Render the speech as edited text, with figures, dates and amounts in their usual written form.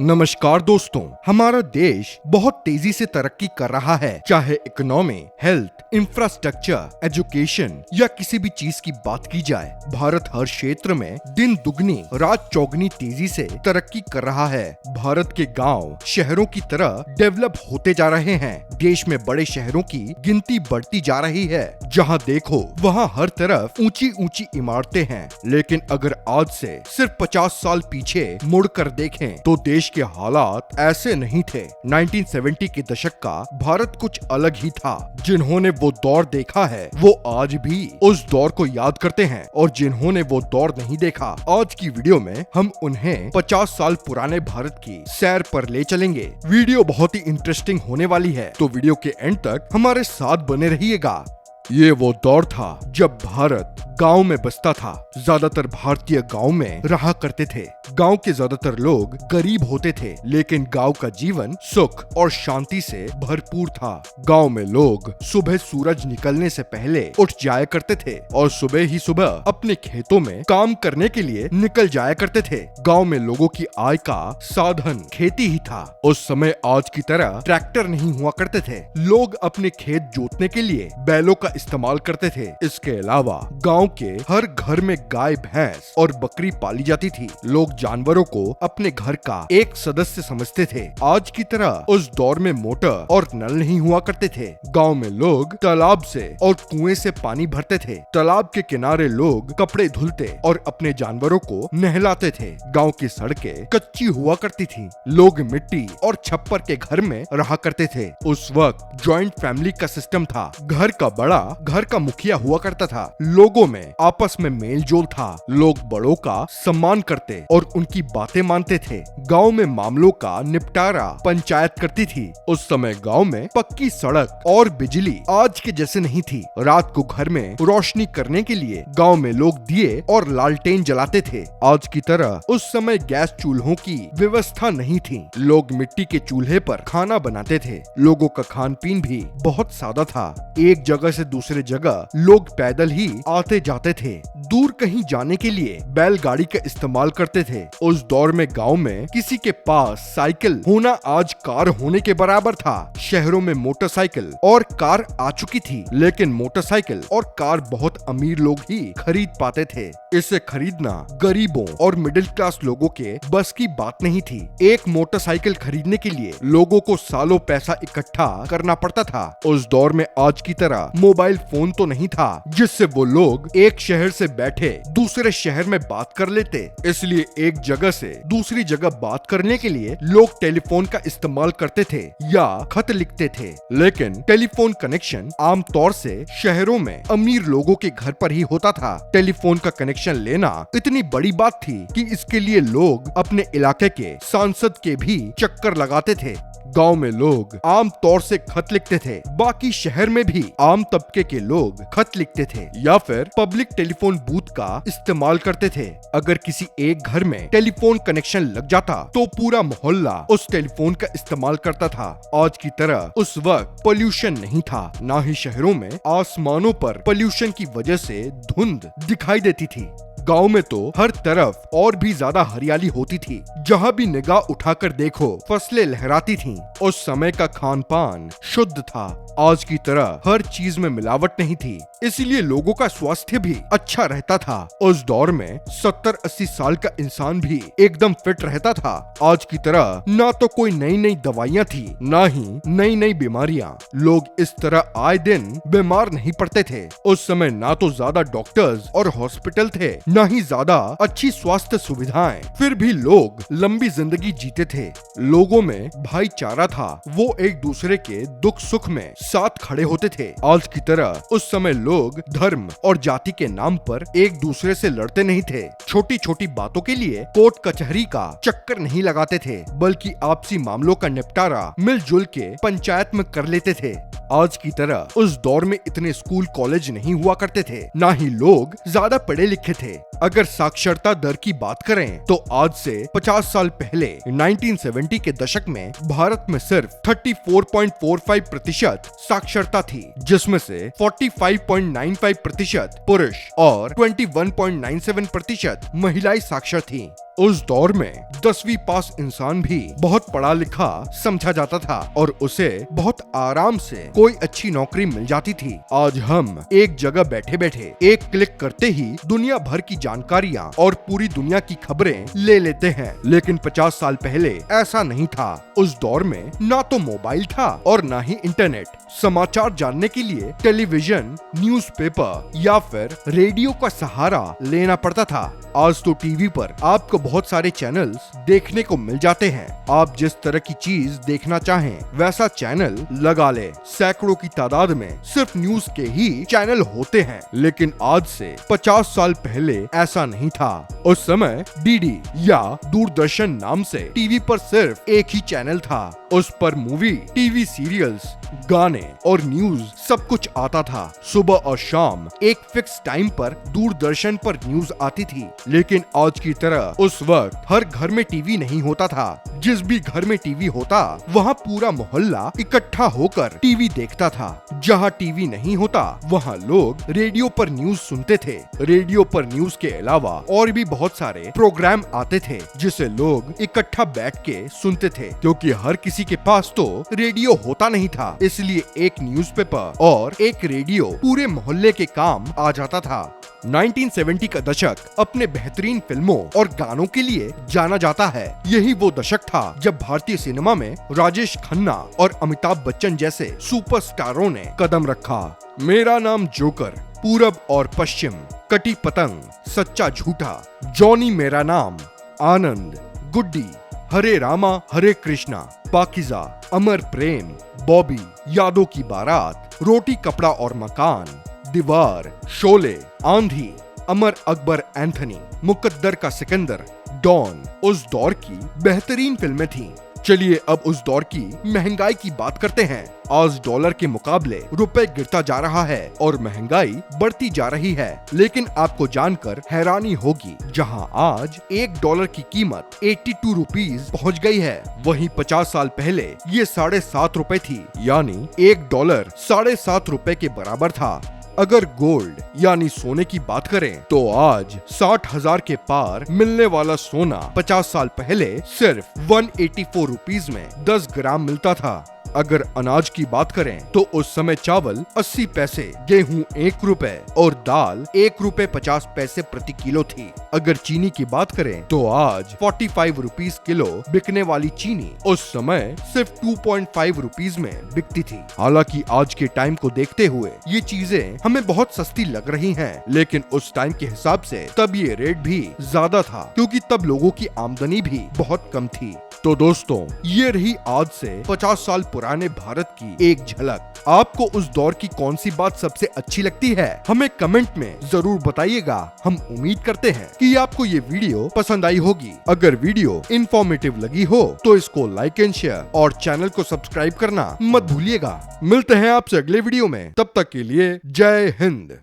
नमस्कार दोस्तों, हमारा देश बहुत तेजी से तरक्की कर रहा है। चाहे इकोनॉमी, हेल्थ, इंफ्रास्ट्रक्चर, एजुकेशन या किसी भी चीज की बात की जाए, भारत हर क्षेत्र में दिन दुगनी रात चौगनी तेजी से तरक्की कर रहा है। भारत के गांव शहरों की तरह डेवलप होते जा रहे हैं। देश में बड़े शहरों की गिनती बढ़ती जा रही है। जहां देखो वहां हर तरफ ऊंची ऊंची इमारतें हैं। लेकिन अगर आज से सिर्फ 50 साल पीछे मुड़कर देखें तो देश के हालात ऐसे नहीं थे। 1970 के दशक का भारत कुछ अलग ही था। जिन्होंने वो दौर देखा है वो आज भी उस दौर को याद करते हैं, और जिन्होंने वो दौर नहीं देखा, आज की वीडियो में हम उन्हें 50 साल पुराने भारत की सैर पर ले चलेंगे। वीडियो बहुत ही इंटरेस्टिंग होने वाली है, तो वीडियो के एंड तक हमारे साथ बने रहिएगा। ये वो दौर था जब भारत गांव में बसता था। ज्यादातर भारतीय गांव में रहा करते थे। गांव के ज्यादातर लोग गरीब होते थे, लेकिन गांव का जीवन सुख और शांति से भरपूर था। गांव में लोग सुबह सूरज निकलने से पहले उठ जाया करते थे और सुबह ही सुबह अपने खेतों में काम करने के लिए निकल जाया करते थे। गांव में लोगों की आय का साधन खेती ही था। उस समय आज की तरह ट्रैक्टर नहीं हुआ करते थे। लोग अपने खेत जोतने के लिए बैलों का इस्तेमाल करते थे। इसके अलावा गांव के हर घर में गाय, भैंस और बकरी पाली जाती थी। लोग जानवरों को अपने घर का एक सदस्य समझते थे। आज की तरह उस दौर में मोटर और नल नहीं हुआ करते थे। गांव में लोग तालाब से और कुएं से पानी भरते थे। तालाब के किनारे लोग कपड़े धुलते और अपने जानवरों को नहलाते थे। गांव की सड़कें कच्ची हुआ करती थी। लोग मिट्टी और छप्पर के घर में रहा करते थे। उस वक्त जॉइंट फैमिली का सिस्टम था। घर का बड़ा घर का मुखिया हुआ करता था। लोगों में आपस में मेल जोल था। लोग बड़ों का सम्मान करते और उनकी बातें मानते थे। गांव में मामलों का निपटारा पंचायत करती थी। उस समय गांव में पक्की सड़क और बिजली आज के जैसे नहीं थी। रात को घर में रोशनी करने के लिए गांव में लोग दिए और लालटेन जलाते थे। आज की तरह उस समय गैस चूल्हों की व्यवस्था नहीं थी। लोग मिट्टी के चूल्हे पर खाना बनाते थे। लोगों का खान पीन भी बहुत सादा था। एक जगह से दूसरे जगह लोग पैदल ही आते जाते थे। दूर कहीं जाने के लिए बैलगाड़ी का इस्तेमाल करते थे। उस दौर में गांव में किसी के पास साइकिल होना आज कार होने के बराबर था। शहरों में मोटरसाइकिल और कार आ चुकी थी, लेकिन मोटरसाइकिल और कार बहुत अमीर लोग ही खरीद पाते थे। इसे खरीदना गरीबों और मिडिल क्लास लोगों के बस की बात नहीं थी। एक मोटरसाइकिल खरीदने के लिए लोगों को सालों पैसा इकट्ठा करना पड़ता था। उस दौर में आज की तरह मोबाइल फोन तो नहीं था, जिससे वो लोग एक शहर से बैठे दूसरे शहर में बात कर लेते। इसलिए एक जगह से दूसरी जगह बात करने के लिए लोग टेलीफोन का इस्तेमाल करते थे या खत लिखते थे। लेकिन टेलीफोन कनेक्शन आमतौर से शहरों में अमीर लोगों के घर पर ही होता था। टेलीफोन का कनेक्शन लेना इतनी बड़ी बात थी कि इसके लिए लोग अपने इलाके के सांसद के भी चक्कर लगाते थे। गांव में लोग आम तौर से खत लिखते थे। बाकी शहर में भी आम तबके के लोग खत लिखते थे या फिर पब्लिक टेलीफोन बूथ का इस्तेमाल करते थे। अगर किसी एक घर में टेलीफोन कनेक्शन लग जाता तो पूरा मोहल्ला उस टेलीफोन का इस्तेमाल करता था। आज की तरह उस वक्त पोल्यूशन नहीं था, ना ही शहरों में आसमानों पर पोल्यूशन की वजह से धुंध दिखाई देती थी। गांव में तो हर तरफ और भी ज्यादा हरियाली होती थी। जहां भी निगाह उठाकर देखो फसलें लहराती थीं। उस समय का खान पान शुद्ध था। आज की तरह हर चीज में मिलावट नहीं थी, इसलिए लोगों का स्वास्थ्य भी अच्छा रहता था। उस दौर में 70-80 साल का इंसान भी एकदम फिट रहता था। आज की तरह ना तो कोई नई नई दवाइयाँ थी, ना ही नई नई बीमारियाँ। लोग इस तरह आए दिन बीमार नहीं पड़ते थे। उस समय ना तो ज्यादा डॉक्टर्स और हॉस्पिटल थे, ना ही ज्यादा अच्छी स्वास्थ्य सुविधाएं। फिर भी लोग लंबी जिंदगी जीते थे। लोगों में भाईचारा था। वो एक दूसरे के दुख सुख में साथ खड़े होते थे। आज की तरह उस समय लोग धर्म और जाति के नाम पर एक दूसरे से लड़ते नहीं थे। छोटी छोटी बातों के लिए कोर्ट कचहरी का चक्कर नहीं लगाते थे, बल्कि आपसी मामलों का निपटारा मिलजुल के पंचायत में कर लेते थे। आज की तरह उस दौर में इतने स्कूल कॉलेज नहीं हुआ करते थे, ना ही लोग ज्यादा पढ़े लिखे थे। अगर साक्षरता दर की बात करें तो आज से 50 साल पहले 1970 के दशक में भारत में सिर्फ 34.45% साक्षरता थी, जिसमें से 45.95% पुरुष और 21.97% महिलाएं साक्षर थीं। उस दौर में 10वीं पास इंसान भी बहुत पढ़ा लिखा समझा जाता था और उसे बहुत आराम से कोई अच्छी नौकरी मिल जाती थी। आज हम एक जगह बैठे बैठे एक क्लिक करते ही दुनिया भर की जानकारियां और पूरी दुनिया की खबरें ले लेते हैं, लेकिन 50 साल पहले ऐसा नहीं था। उस दौर में ना तो मोबाइल था और ना ही इंटरनेट। समाचार जानने के लिए टेलीविजन, न्यूज़पेपर या फिर रेडियो का सहारा लेना पड़ता था। आज तो टीवी पर आपको बहुत सारे चैनल्स देखने को मिल जाते हैं। आप जिस तरह की चीज देखना चाहें वैसा चैनल लगा ले। सैकड़ों की तादाद में सिर्फ न्यूज के ही चैनल होते हैं, लेकिन आज से 50 साल पहले ऐसा नहीं था। उस समय डीडी या दूरदर्शन नाम से टीवी पर सिर्फ एक ही चैनल था। उस पर मूवी, टीवी सीरियल्स, गाने और न्यूज सब कुछ आता था। सुबह और शाम एक फिक्स टाइम पर दूरदर्शन पर न्यूज आती थी, लेकिन आज की तरह उस वक्त हर घर में टीवी नहीं होता था। जिस भी घर में टीवी होता वहाँ पूरा मोहल्ला इकट्ठा होकर टीवी देखता था। जहाँ टीवी नहीं होता वहाँ लोग रेडियो पर न्यूज सुनते थे। रेडियो पर न्यूज के अलावा और भी बहुत सारे प्रोग्राम आते थे जिसे लोग इकट्ठा बैठ के सुनते थे, क्योंकि हर किसी के पास तो रेडियो होता नहीं था। इसलिए एक न्यूज़पेपर और एक रेडियो पूरे मोहल्ले के काम आ जाता था। 1970 का दशक अपने बेहतरीन फिल्मों और गानों के लिए जाना जाता है। यही वो दशक था जब भारतीय सिनेमा में राजेश खन्ना और अमिताभ बच्चन जैसे सुपरस्टारों ने कदम रखा। मेरा नाम जोकर, पूरब और पश्चिम, कटी पतंग, सच्चा झूठा, जॉनी मेरा नाम, आनंद, गुड्डी, हरे रामा हरे कृष्णा, पाकिजा, अमर प्रेम, बॉबी, यादों की बारात, रोटी कपड़ा और मकान, दीवार, शोले, आंधी, अमर अकबर एंथनी, मुकद्दर का सिकंदर, डॉन उस दौर की बेहतरीन फिल्में थीं। चलिए अब उस दौर की महंगाई की बात करते हैं। आज डॉलर के मुकाबले रुपए गिरता जा रहा है और महंगाई बढ़ती जा रही है, लेकिन आपको जानकर हैरानी होगी, जहां आज $1 की कीमत 82 रुपीज पहुँच गई है, वहीं 50 साल पहले ये 7.5 रुपए थी, यानी $1 7.5 रुपए के बराबर था। अगर गोल्ड यानी सोने की बात करें तो आज 60,000 के पार मिलने वाला सोना 50 साल पहले सिर्फ 184 रुपीज में 10 ग्राम मिलता था। अगर अनाज की बात करें तो उस समय चावल 80 पैसे, गेहूं 1 रुपए और दाल 1 रुपए 50 पैसे प्रति किलो थी। अगर चीनी की बात करें तो आज 45 रुपीज किलो बिकने वाली चीनी उस समय सिर्फ 2.5 रुपीज में बिकती थी। हालांकि आज के टाइम को देखते हुए ये चीजें हमें बहुत सस्ती लग रही हैं, लेकिन उस टाइम के हिसाब से तब ये रेट भी ज्यादा था, क्योंकि तब लोगों की आमदनी भी बहुत कम थी। तो दोस्तों, ये रही आज से 50 साल पुराने भारत की एक झलक। आपको उस दौर की कौन सी बात सबसे अच्छी लगती है, हमें कमेंट में जरूर बताइएगा। हम उम्मीद करते हैं कि आपको ये वीडियो पसंद आई होगी। अगर वीडियो इंफॉर्मेटिव लगी हो तो इसको लाइक एंड शेयर और चैनल को सब्सक्राइब करना मत भूलिएगा। मिलते हैं आपसे अगले वीडियो में, तब तक के लिए जय हिंद।